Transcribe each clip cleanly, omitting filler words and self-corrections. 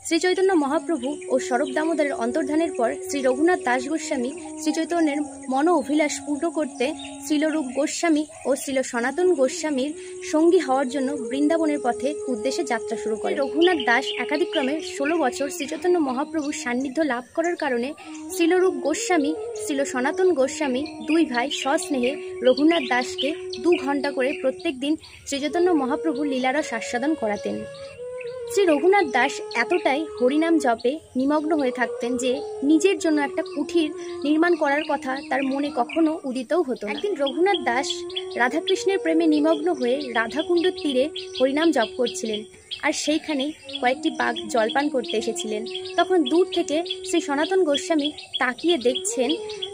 শ্রীচৈতন্য মহাপ্রভু ও স্বরূপ দামোদরের অন্তর্ধানের পর শ্রী রঘুনাথ দাস গোস্বামী শ্রীচৈতন্যের মনো অভিলাষ পূর্ণ করতে শ্রীলরূপ গোস্বামী ও শ্রীল সনাতন গোস্বামীর সঙ্গী হওয়ার জন্য বৃন্দাবনের পথে উদ্দেশ্যে যাত্রা শুরু করে। রঘুনাথ দাস একাধিক্রমে 16 বছর শ্রীচৈতন্য মহাপ্রভুর সান্নিধ্য লাভ করার কারণে শ্রীলরূপ গোস্বামী শ্রীল সনাতন গোস্বামী দুই ভাই সস্নেহে রঘুনাথ দাসকে 2 ঘন্টা করে প্রত্যেক দিন শ্রীচৈতন্য মহাপ্রভুর লীলারস আস্বাদন করাতেন। শ্রী রঘুনাথ দাস এতটাই হরিনাম জপে নিমগ্ন হয়ে থাকতেন যে নিজের জন্য একটা কুঠির নির্মাণ করার কথা তার মনে কখনো উদিতও হতো না। একদিন রঘুনাথ দাস রাধাকৃষ্ণের প্রেমে নিমগ্ন হয়ে রাধাকুণ্ডের তীরে হরিনাম জপ করছিলেন, আর সেইখানেই কয়েকটি বাঘ জলপান করতে এসেছিলেন। তখন দূর থেকে শ্রী সনাতন গোস্বামী তাকিয়ে দেখছেন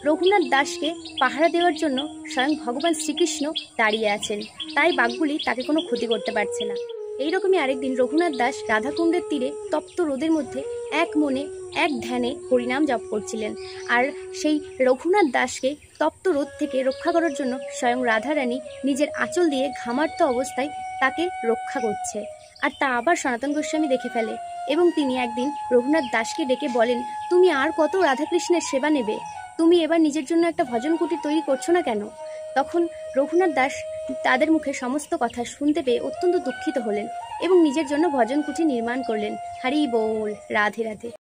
রঘুনাথ দাসকে পাহারা দেওয়ার জন্য স্বয়ং ভগবান শ্রীকৃষ্ণ দাঁড়িয়ে আছেন, তাই বাঘগুলি তাকে কোনো ক্ষতি করতে পারছে না। এইরকমই আরেকদিন রঘুনাথ দাস রাধাকুণ্ডের তীরে তপ্ত রোদের মধ্যে এক মনে এক ধ্যানে হরিনাম জপ করছিলেন, আর সেই রঘুনাথ দাসকে তপ্ত রোদ থেকে রক্ষা করার জন্য স্বয়ং রাধারানী নিজের আঁচল দিয়ে ঘামার্ত অবস্থায় তাকে রক্ষা করছে। আর তা আবার সনাতন গোস্বামী দেখে ফেলে এবং তিনি একদিন রঘুনাথ দাসকে ডেকে বলেন, তুমি আর কত রাধাকৃষ্ণের সেবা নেবে? তুমি এবার নিজের জন্য একটা ভজন কুটির তৈরি করছো না কেন? তখন রঘুনাথ দাস তাদের মুখে সমস্ত কথা শুনতে পেয়ে অত্যন্ত দুঃখিত হলেন এবং নিজের জন্য ভজন কুঠি নির্মাণ করলেন। হরি বল, রাধে রাধে।